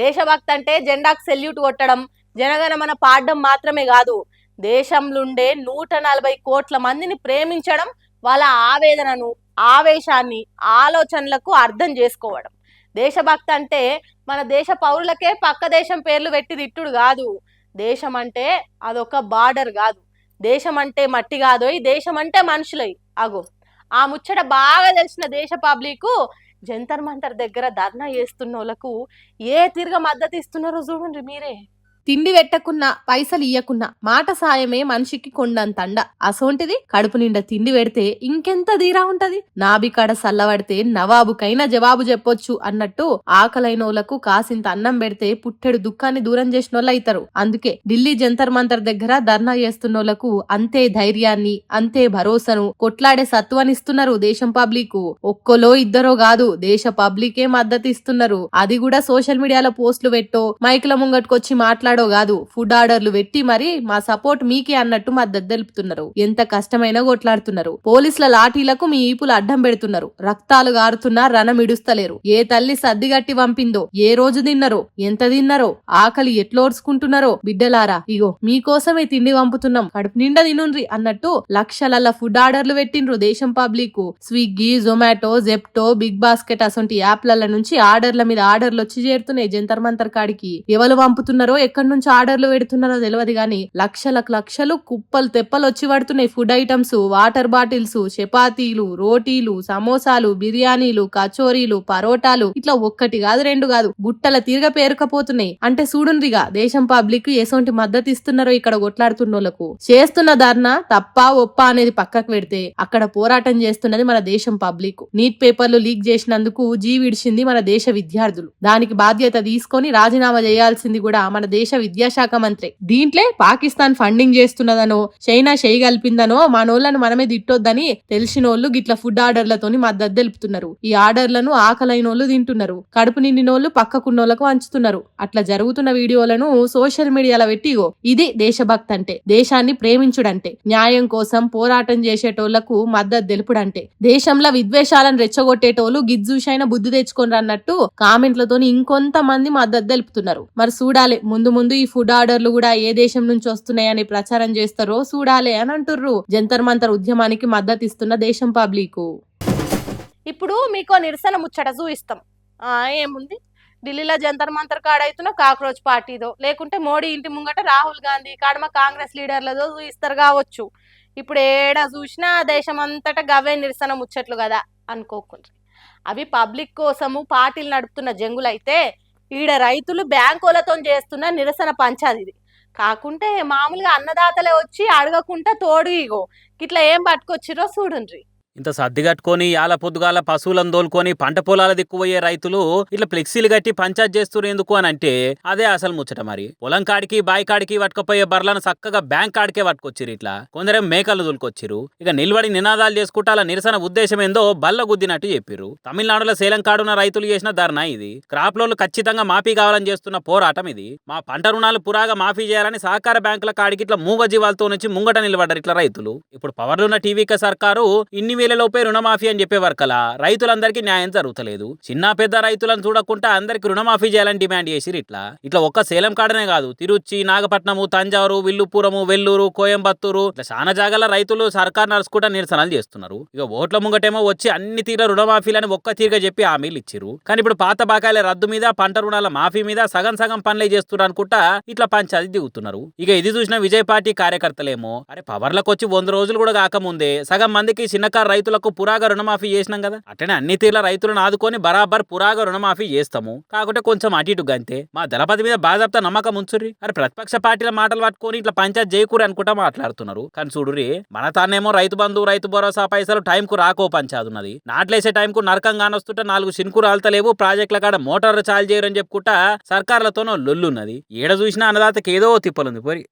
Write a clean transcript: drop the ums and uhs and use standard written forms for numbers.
దేశభక్తి అంటే జెండాకు సెల్యూట్ కొట్టడం, జనగణమన పాడడం మాత్రమే కాదు. దేశంలోండే 140 కోట్ల మందిని ప్రేమించడం, వాళ్ళ ఆవేదనను, ఆవేశాన్ని, ఆలోచనలకు అర్థం చేసుకోవడం. దేశభక్తి అంటే మన దేశ పౌరులకే పక్క దేశం పేర్లు పెట్టి తిట్టుడు కాదు. దేశం అంటే అదొక బార్డర్ కాదు. దేశం అంటే మట్టి కాదోయ్, దేశం అంటే మనుషులై. అగో ఆ ముచ్చట బాగా తెలిసిన దేశ పబ్లిక్ జంతర్ మంతర్ దగ్గర ధర్నా చేస్తున్న వాళ్ళకు ఏ తిరగ మద్దతు ఇస్తున్నారో చూడండి మీరే. తిండి పెట్టకున్నా పైసలు ఇయ్యకున్నా మాట సాయమే మనిషికి కొండంతండ. అసోంటిది కడుపు నిండా తిండి పెడితే ఇంకెంత తీరా ఉంటది. నాబికాడ సల్లబడితే నవాబుకైనా జవాబు చెప్పొచ్చు అన్నట్టు ఆకలైనోళ్లకు కాసింత అన్నం పెడితే పుట్టెడు దుఃఖాన్ని దూరం చేసినోళ్ళు అయితారు. అందుకే ఢిల్లీ జంతర్ మంతర్ దగ్గర ధర్నా చేస్తున్నోళ్లకు అంతే ధైర్యాన్ని, అంతే భరోసాను, కొట్లాడే సత్వానిస్తున్నారు దేశం పబ్లిక్. ఒక్కలో ఇద్దరో కాదు, దేశ పబ్లికే మద్దతు ఇస్తున్నారు. అది కూడా సోషల్ మీడియాలో పోస్టులు పెట్టో, మైకుల ముంగట్టుకొచ్చి మాట్లాడో కాదు, ఫుడ్ ఆర్డర్లు పెట్టి మరి మా సపోర్ట్ మీకే అన్నట్టు మద్దతు తెలుపుతున్నారు. ఎంత కష్టమైనా కొట్లాడుతున్నారు. పోలీసుల లాఠీలకు మీ ఈపులు అడ్డం పెడుతున్నారు. రక్తాలు గారుతున్నా రణం ఇడుస్తలేరు. ఏ తల్లి సర్దిగట్టి పంపిందో, ఏ రోజు తిన్నరో, ఎంత తిన్నరో, ఆకలి ఎట్లోడ్చుకుంటున్నారో, బిడ్డలారా ఇగో మీకోసమే తిండి పంపుతున్నాం, కడుపు నిండా తినుండ్రి అన్నట్టు లక్షల ఫుడ్ ఆర్డర్లు పెట్టిండ్రు దేశం పబ్లిక్. స్విగ్గీ, జొమాటో, జెప్టో, బిగ్ బాస్కెట్ అసొంటి యాప్ల నుంచి ఆర్డర్ల మీద ఆర్డర్లు వచ్చి చేరుతున్నాయి జంతర్ మంతర్ కాడికి. ఎవరు పంపుతున్నారో, ఎక్కడి నుంచి ఆర్డర్లు పెడుతున్నారో తెలియదు గానీ లక్షలు కుప్పలు తెప్పలు వచ్చి పడుతున్నాయి. ఫుడ్ ఐటమ్స్, వాటర్ బాటిల్స్, చపాతీలు, రోటీలు, సమోసాలు, బిర్యానీలు, కచోరీలు, పరోటాలు, ఇట్లా ఒక్కటి కాదు రెండు కాదు గుట్టల తీరగ పేరుకపోతున్నాయి. అంటే చూడుండ్రిగా దేశం పబ్లిక్ ఎసొంటి మద్దతు ఇస్తున్నారో ఇక్కడ కొట్లాడుతున్నోళ్లకు. చేస్తున్న ధర్నా తప్పా ఒప్పా అనేది పక్కకు పెడితే అక్కడ పోరాటం చేస్తున్నది మన దేశం పబ్లిక్. నీట్ పేపర్లు లీక్ చేసినందుకు విడిచింది మన దేశ విద్యార్థులు. దానికి బాధ్యత తీసుకొని రాజీనామా చేయాల్సింది కూడా మన దేశ విద్యాశాఖ మంత్రి. దీంట్లో పాకిస్తాన్ ఫండింగ్ చేస్తున్నదనో, చైనా చేయగలిపిందనో మనోళ్లను మనమే తిట్టొద్దని తెలిసినోళ్లు గిట్ల ఫుడ్ ఆర్డర్లతోని మద్దతు తెలుపుతున్నారు. ఈ ఆర్డర్లను ఆకలైనోళ్లు తింటున్నారు. కడుపు నిండినోళ్లు పక్కకున్నోళ్లకు పంచుతున్నారు. అట్లా జరుగుతున్న వీడియోలను సోషల్ మీడియాలో పెట్టిగో ఇది దేశభక్తి అంటే, దేశాన్ని ప్రేమించుడంటే, న్యాయం కోసం పోరాటం చేసేటోళ్లకు మద్దతు తెలుపుడంటే. దేశంలో విద్వేషాలను రెచ్చగొట్టేటోళ్లు గిజ్జూషైన బుద్ధి తెచ్చుకోనరు అన్నట్టు కామెంట్లతోని ఇంకొంతమంది మద్దతు తెలుపుతున్నారు. మరి చూడాలి ముందు ఈ ఫుడ్ ఆర్డర్లు కూడా ఏ దేశం నుంచి వస్తున్నాయని ప్రచారం చేస్తారో చూడాలి అని అంటుర్రు జంతర్ మంతర్ ఉద్యమానికి మద్దతు ఇస్తున్న దేశం పబ్లిక్. ఇప్పుడు మీకో నిరసన ముచ్చట చూయిస్తాం. ఏముంది, ఢిల్లీలో జంతర్ మంతర్ కాడైతున్న కాక్రోచ్ పార్టీదో, లేకుంటే మోడీ ఇంటి ముంగట రాహుల్ గాంధీ కాడమ కాంగ్రెస్ లీడర్లదో చూయిస్తారు కావచ్చు. ఇప్పుడు ఏడా చూసినా దేశం అంతటా గవే నిరసన ముచ్చట్లు కదా అనుకోకుండా. అవి పబ్లిక్ కోసము పార్టీలు నడుపుతున్న జంగులైతే ఈడ రైతులు బ్యాంకులతో చేస్తున్న నిరసన పంచాది. కాకుంటే మామూలుగా అన్నదాతలే వచ్చి అడగకుండా తోడు ఇగో ఇట్లా ఏం పట్టుకొచ్చిరో చూడండి. ఇంత సర్ది కట్టుకొని యాల పొద్దుగాల పశువులను దోలుకొని పంట పొలాల దిక్కుపోయే రైతులు ఇట్లా ఫ్లెక్సీలు కట్టి పంచాయత్ చేస్తున్నారు ఎందుకు అని అంటే అదే అసలు ముచ్చట. మరి పొలం కాడికి బాయి కాడికి పట్టుకపోయే బర్లను చక్కగా బ్యాంక్ కాడికే పట్టుకొచ్చిరు. ఇట్లా కొందరేం మేకలు దొలుకొచ్చిరు. ఇక నిలబడి నినాదాలు చేసుకుంటా అలా నిరసన ఉద్దేశం ఏందో బల్ల గుద్దినట్టు చెప్పిరు. తమిళనాడులో సేలం కాడున్న రైతులు చేసిన ధర్నా ఇది. క్రాప్ లోన్లు ఖచ్చితంగా మాఫీ కావాలని చేస్తున్న పోరాటం ఇది. మా పంట రుణాలు పురాగా మాఫీ చేయాలని సహకార బ్యాంకుల కాడికి ఇట్లా మూగ జీవాలతో నుంచి ముంగట నిలబడ్డారు ఇట్లా రైతులు. ఇప్పుడు పవర్లున్న టీవీకే సర్కారు ఇన్ని వేలలోపే రుణమాఫీ అని చెప్పేవారు కలా రైతులందరికీ న్యాయం జరుగుతలేదు. చిన్న పెద్ద రైతులను చూడకుండా అందరికి రుణమాఫీ చేయాలని డిమాండ్ చేసిరు. ఇట్లా ఒక్క సేలం కాడనే కాదు, తిరుచి, నాగపట్నము, తంజావూరు, విల్లుపురము, వెల్లూరు, కోయంబత్తూరు ఇట్లా చాలా జాగాల రైతులు సర్కార్ నడుచుకుంటా నిరసనలు చేస్తున్నారు. ఇక ఓట్ల ముంగటేమో వచ్చి అన్ని తీర రుణమాఫీలని ఒక్క తీరుగా చెప్పి హామీలు ఇచ్చిరు. కానీ ఇప్పుడు పాత బకాయిల రద్దు మీద, పంట రుణాల మాఫీ మీద సగం పనులే చేస్తున్నారు అనుకుంటా ఇట్లా పంచాయతీ దిగుతున్నారు. ఇక ఇది చూసిన విజయ్ పార్టీ కార్యకర్తలేమో అరే పవర్లకు వచ్చి 100 రోజులు కూడా కాకముందే సగం మందికి చిన్నకారు రైతులకు పురాగా రుణమాఫీ చేసినాం కదా, అట్లనే అన్ని తీర్ల రైతులను ఆదుకొని బరాబర్ పురాగా రుణమాఫీ చేస్తాము. కాకుంటే కొంచెం అటు ఇటు గంతే. మా దళపతి మీద బాజాబ్తా నమ్మకం ఉంచుర్రి. అరే ప్రతిపక్ష పార్టీల మాటలు పట్టుకొని ఇట్లా పంచాయత్ చేయకూరి అనుకుంటా మాట్లాడుతున్నారు. కానీ చూడుర్రి మన తానేమో రైతు బంధు, రైతు భరోసా పైసలు టైంకు రాకో పంచాయతీ ఉన్నది. నాట్లేసే టైంకు నరకం కానొస్తుంటే 4 శిన్కు రాల్తలేవు, ప్రాజెక్టుల కాడ మోటార్లు చాలు చేయరని చెప్పుకుంటా సర్కార్లతోనో లొల్లున్నది. ఏడ చూసినా అన్నదాతకి ఏదో తిప్పలుంది పోరి.